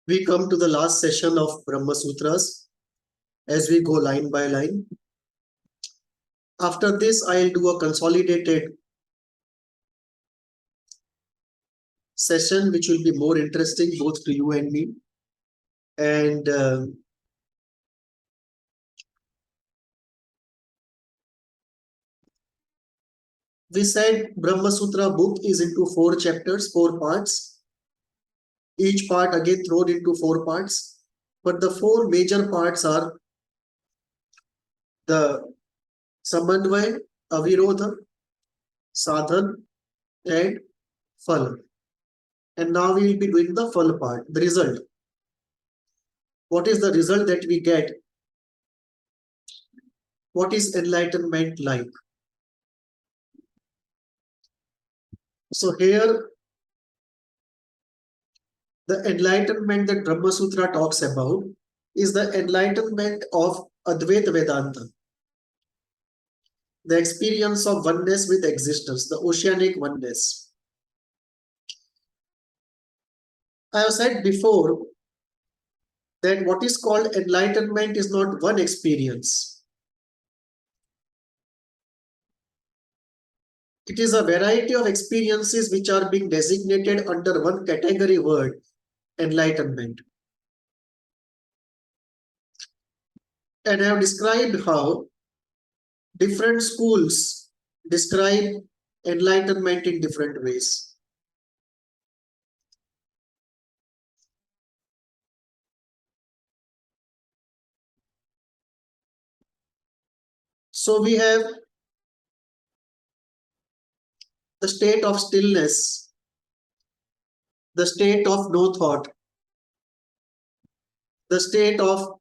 We come to the last session of Brahmasutras as we go line by line. After this, I'll do a consolidated session which will be more interesting both to you and me. And we said Brahmasutra book is into 4 chapters, 4 parts. Each part again thrown into 4 parts. But the 4 major parts are the Samanvay, Avirodha, Sadhan, and Phal. And now we will be doing the Phal part, the result. What is the result that we get? What is enlightenment like? So here, the enlightenment that Brahma Sutra talks about is the enlightenment of Advaita Vedanta, the experience of oneness with existence, the oceanic oneness. I have said before that what is called enlightenment is not one experience. It is a variety of experiences which are being designated under one category word, enlightenment. And I have described how different schools describe enlightenment in different ways. So we have the state of stillness, the state of no thought, the state of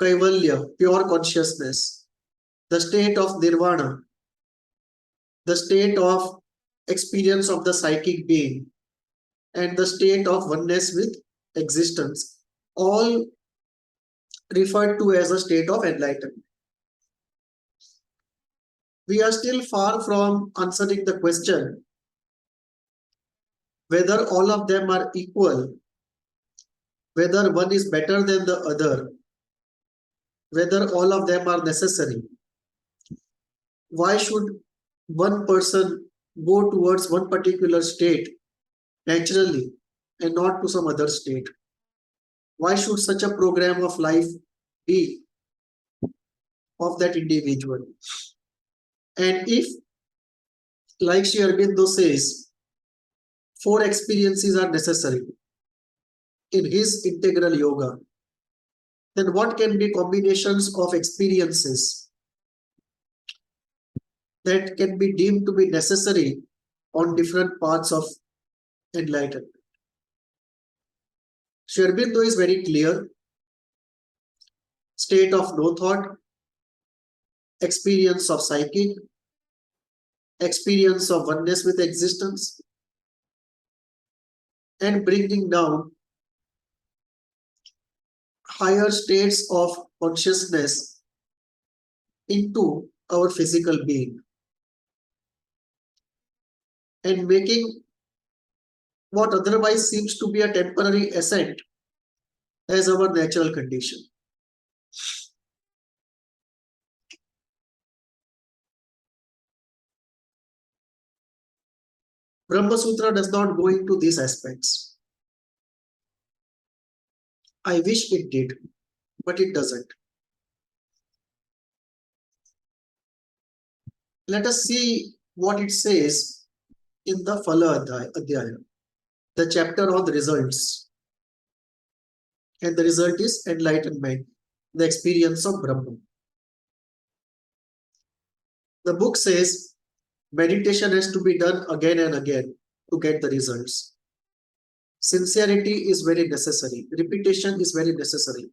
kaivalya, pure consciousness, the state of nirvana, the state of experience of the psychic being, and the state of oneness with existence, all referred to as a state of enlightenment. We are still far from answering the question whether all of them are equal, whether one is better than the other, whether all of them are necessary. Why should one person go towards one particular state naturally and not to some other state? Why should such a program of life be of that individual? And if, like Sri Aurobindo says, 4 experiences are necessary in his integral yoga, then what can be combinations of experiences that can be deemed to be necessary on different paths of enlightenment? Sri Aurobindo is very clear: state of no thought, experience of psychic, experience of oneness with existence, and bringing down higher states of consciousness into our physical being and making what otherwise seems to be a temporary ascent as our natural condition. Brahma Sutra does not go into these aspects. I wish it did, but it doesn't. Let us see what it says in the Phala Adhyaya, the chapter on the results. And the result is enlightenment, the experience of Brahman. The book says meditation has to be done again and again to get the results. Sincerity is very necessary. Repetition is very necessary.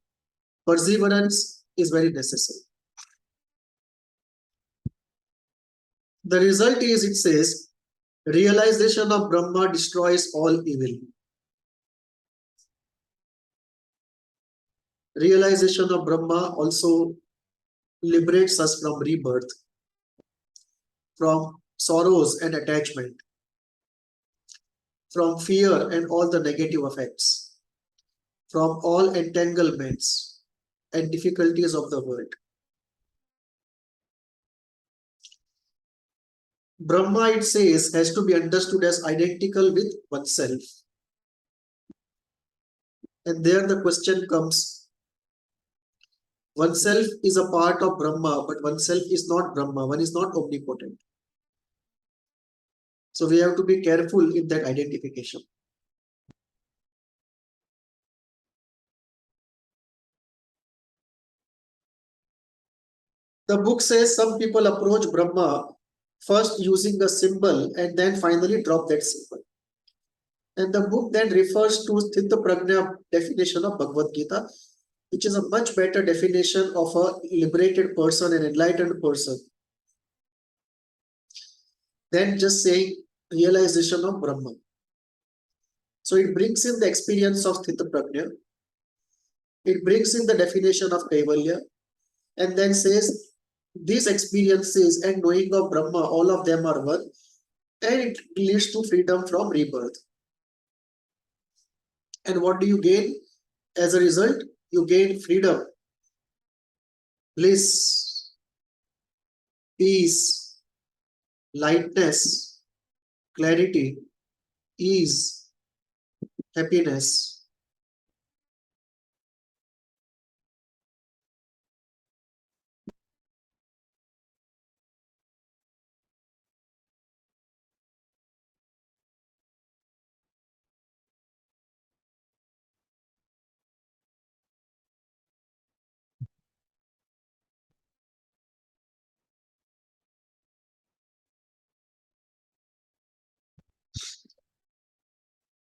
Perseverance is very necessary. The result is, it says, realization of Brahma destroys all evil. Realization of Brahma also liberates us from rebirth, from sorrows and attachment, from fear and all the negative effects, from all entanglements and difficulties of the world. Brahma, it says, has to be understood as identical with oneself. And there the question comes, oneself is a part of Brahma, but oneself is not Brahma. One is not omnipotent. So we have to be careful in that identification. The book says some people approach Brahma first using a symbol and then finally drop that symbol. And the book then refers to Sthita Prajna definition of Bhagavad Gita, which is a much better definition of a liberated person, an enlightened person, than just saying realization of Brahman. So it brings in the experience of Sthita Prajna, it brings in the definition of Kaivalya, and then says these experiences and knowing of Brahma, all of them are one, and it leads to freedom from rebirth. And what do you gain as a result? You gain freedom, bliss, peace, lightness, clarity, ease, happiness.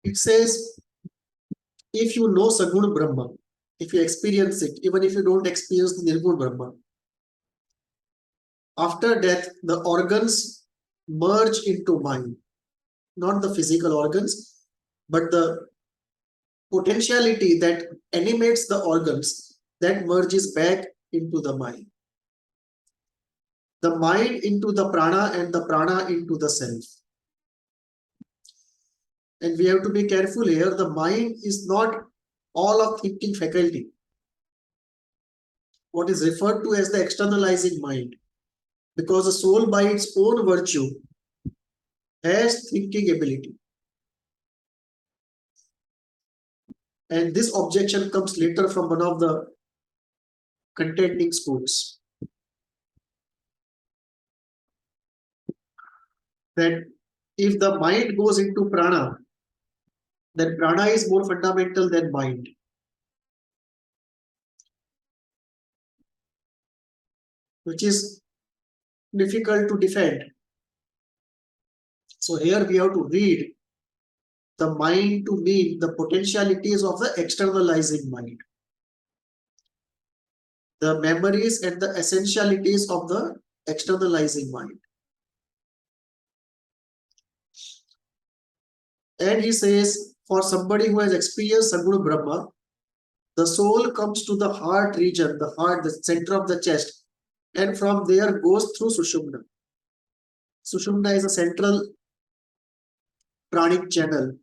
It says, if you know Sagun Brahma, if you experience it, even if you don't experience the Nirgun Brahma, after death, the organs merge into mind. Not the physical organs, but the potentiality that animates the organs that merges back into the mind. The mind into the prana and the prana into the self. And we have to be careful here. The mind is not all of thinking faculty. What is referred to as the externalizing mind. Because the soul by its own virtue has thinking ability. And this objection comes later from one of the contending schools. That if the mind goes into prana, then prana is more fundamental than mind. Which is difficult to defend. So here we have to read the mind to mean the potentialities of the externalizing mind. The memories and the essentialities of the externalizing mind. And he says, for somebody who has experienced Saguna Brahma, the soul comes to the heart region, the heart, the center of the chest, and from there goes through Sushumna. Sushumna is a central pranic channel.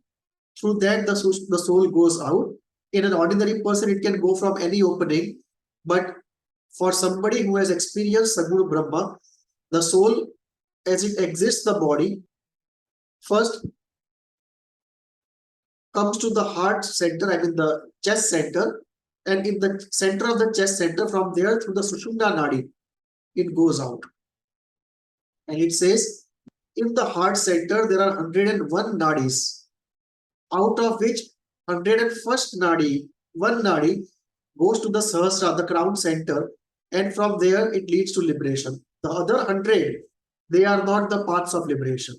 Through that, the soul goes out. In an ordinary person, it can go from any opening, but for somebody who has experienced Saguna Brahma, the soul, as it exits the body, first comes to the heart center, I mean the chest center, and in the center of the chest center, from there through the Sushumna Nadi, it goes out. And it says, in the heart center, there are 101 nadis, out of which 101st nadi, one nadi, goes to the Sahasrara, the crown center, and from there it leads to liberation. The other 100, they are not the paths of liberation.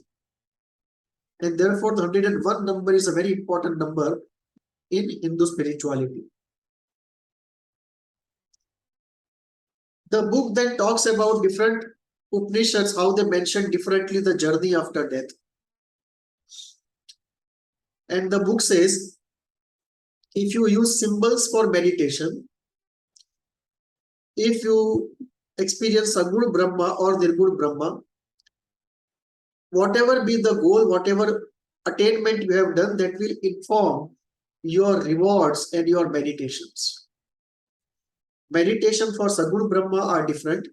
And therefore, the 101 number is a very important number in Hindu spirituality. The book then talks about different Upanishads, how they mention differently the journey after death. And the book says, if you use symbols for meditation, if you experience Sagun Brahma or Nirgun Brahma, whatever be the goal, whatever attainment you have done, that will inform your rewards and your meditations. Meditation for Sagur Brahma are different.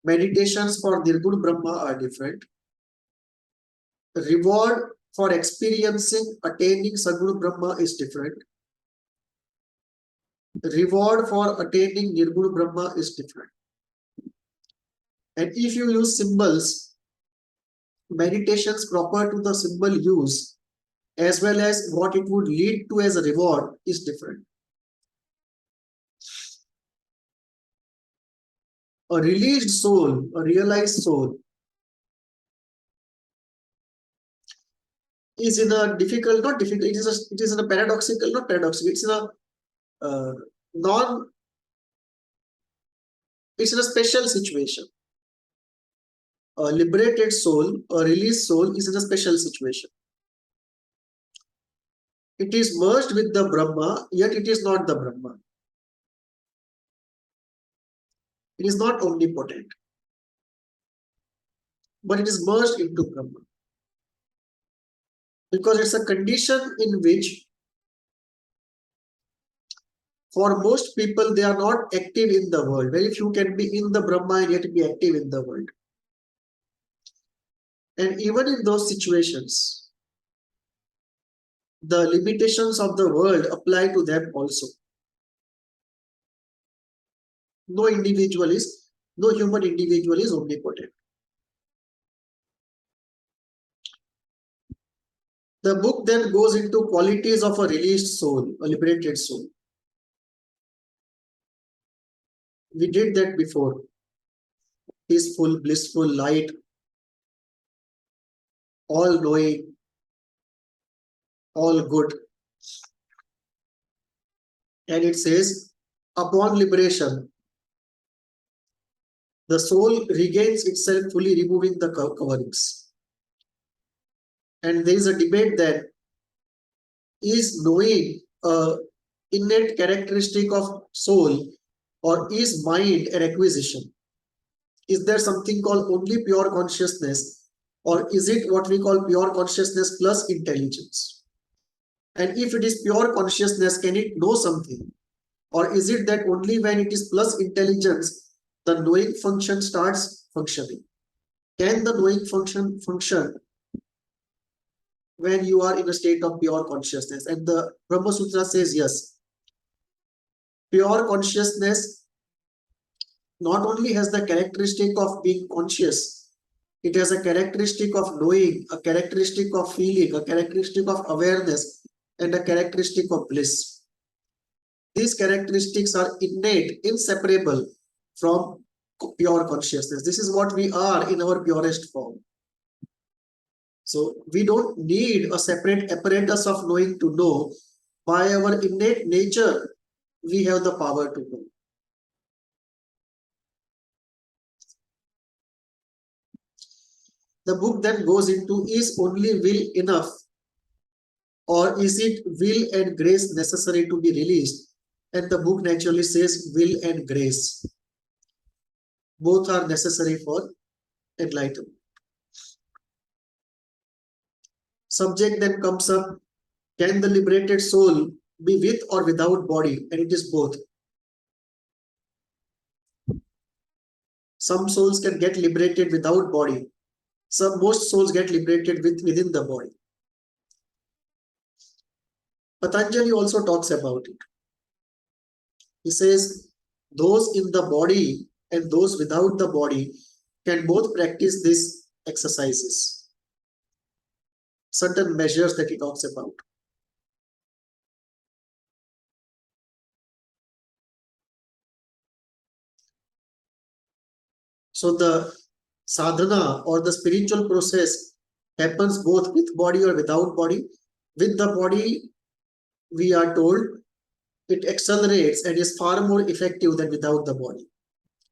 Meditations for Nirgun Brahma are different. Reward for experiencing, attaining Sagur Brahma is different. Reward for attaining Nirgun Brahma is different. And if you use symbols, meditations proper to the symbol use, as well as what it would lead to as a reward, is different. A released soul, a realized soul, is in a difficult, not difficult, it is in a paradoxical, not paradoxical, it's in a non, it's in a special situation. A liberated soul, a released soul is in a special situation. It is merged with the Brahma, yet it is not the Brahma. It is not omnipotent, but it is merged into Brahma. Because it's a condition in which, for most people, they are not active in the world. Very few can be in the Brahma and yet be active in the world. And even in those situations, the limitations of the world apply to them also. No human individual is omnipotent. The book then goes into qualities of a released soul, a liberated soul. We did that before. Peaceful, blissful, light, all knowing, all good. And it says, upon liberation, the soul regains itself, fully removing the coverings. And there is a debate that is knowing a innate characteristic of soul, or is mind an acquisition? Is there something called only pure consciousness, or is it what we call pure consciousness plus intelligence? And if it is pure consciousness, can it know something? Or is it that only when it is plus intelligence, the knowing function starts functioning? Can the knowing function when you are in a state of pure consciousness? And the Brahmasutra says yes. Pure consciousness not only has the characteristic of being conscious, it has a characteristic of knowing, a characteristic of feeling, a characteristic of awareness, and a characteristic of bliss. These characteristics are innate, inseparable from pure consciousness. This is what we are in our purest form. So we don't need a separate apparatus of knowing to know. By our innate nature, we have the power to know. The book then goes into, is only will enough, or is it will and grace necessary to be released? And the book naturally says will and grace. Both are necessary for enlightenment. Subject then comes up, can the liberated soul be with or without body? And it is both. Some souls can get liberated without body. Most souls get liberated within the body. Patanjali also talks about it. He says those in the body and those without the body can both practice these exercises. Certain measures that he talks about. So the sadhana or the spiritual process happens both with body or without body. With the body, we are told it accelerates and is far more effective than without the body.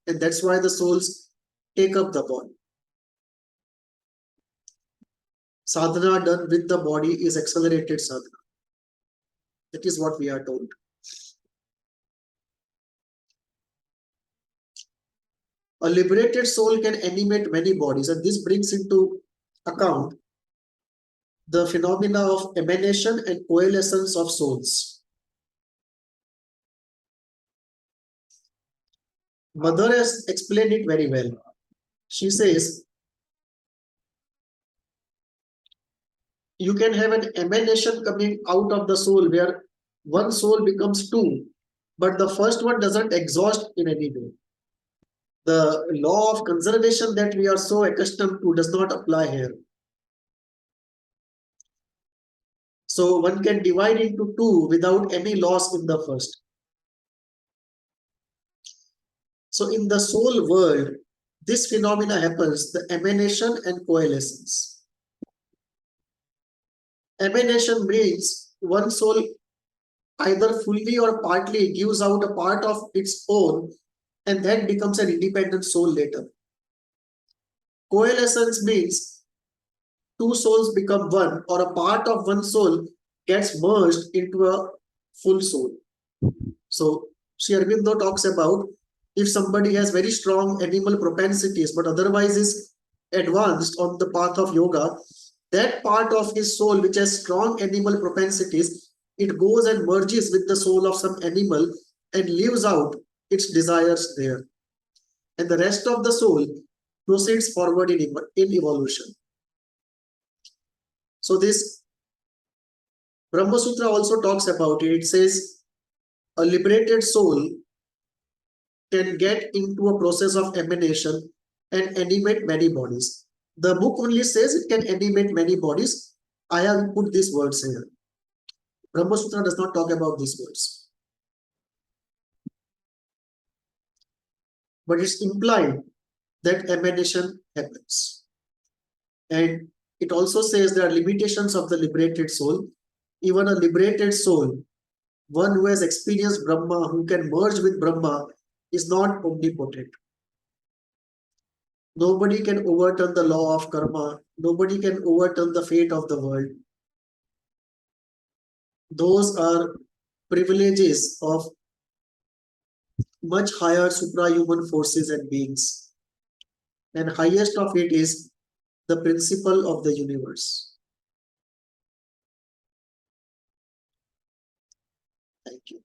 And that's why the souls take up the body. Sadhana done with the body is accelerated sadhana. That is what we are told. A liberated soul can animate many bodies, and this brings into account the phenomena of emanation and coalescence of souls. Mother has explained it very well. She says, you can have an emanation coming out of the soul where one soul becomes two, but the first one doesn't exhaust in any way. The law of conservation that we are so accustomed to does not apply here. So one can divide into two without any loss in the first. So in the soul world, this phenomena happens, the emanation and coalescence. Emanation means one soul either fully or partly gives out a part of its own and then becomes an independent soul later. Coalescence means two souls become one, or a part of one soul gets merged into a full soul. So Sri Aurobindo talks about if somebody has very strong animal propensities but otherwise is advanced on the path of yoga, that part of his soul which has strong animal propensities, it goes and merges with the soul of some animal and lives out its desires there. And the rest of the soul proceeds forward in evolution. So this Brahmasutra also talks about it. It says a liberated soul can get into a process of emanation and animate many bodies. The book only says it can animate many bodies. I have put these words here. Brahmasutra does not talk about these words. But it's implied that emanation happens. And it also says there are limitations of the liberated soul. Even a liberated soul, one who has experienced Brahma, who can merge with Brahma, is not omnipotent. Nobody can overturn the law of karma. Nobody can overturn the fate of the world. Those are privileges of much higher suprahuman forces and beings. And highest of it is the principle of the universe. Thank you.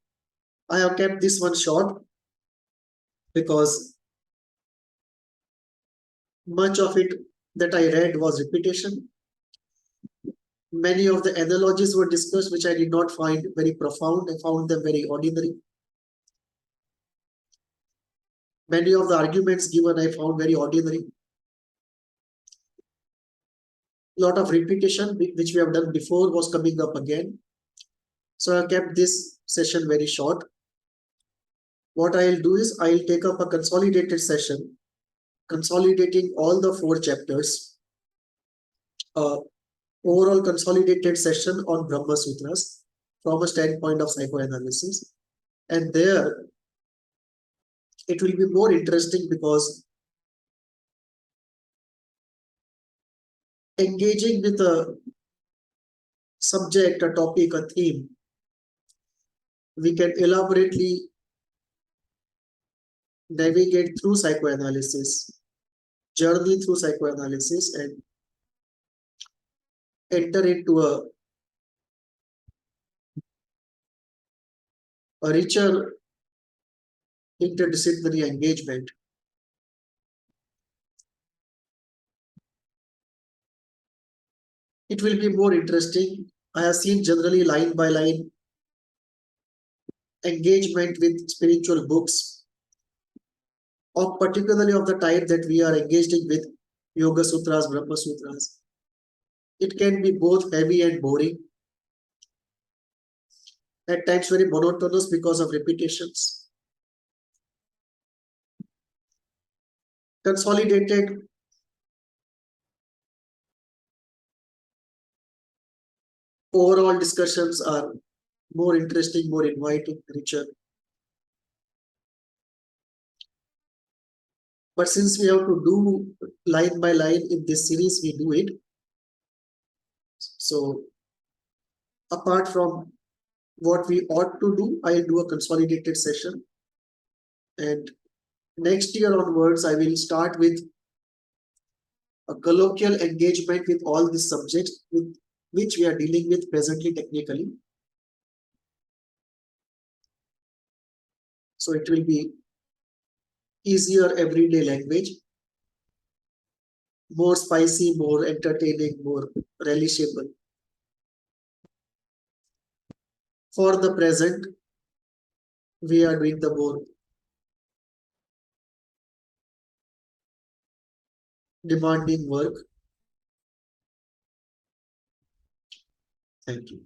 I have kept this one short because much of it that I read was repetition. Many of the analogies were discussed which I did not find very profound. I found them very ordinary. Many of the arguments given I found very ordinary. A lot of repetition which we have done before was coming up again. So I kept this session very short. What I'll do is I'll take up a consolidated session, consolidating all the 4 chapters, overall consolidated session on Brahmasutras from a standpoint of psychoanalysis. And there it will be more interesting because engaging with a subject, a topic, a theme, we can elaborately navigate through psychoanalysis, journey through psychoanalysis, and enter into a richer interdisciplinary engagement. It will be more interesting. I have seen generally line by line engagement with spiritual books, or particularly of the type that we are engaged with Yoga Sutras, Brahma Sutras. It can be both heavy and boring, at times very monotonous because of repetitions. Consolidated overall discussions are more interesting, more inviting, richer. But since we have to do line by line in this series, we do it. So apart from what we ought to do, I'll do a consolidated session. And next year onwards, I will start with a colloquial engagement with all these subjects, with which we are dealing with presently technically. So it will be easier everyday language, more spicy, more entertaining, more relishable. For the present, we are doing the more demanding work. Thank you.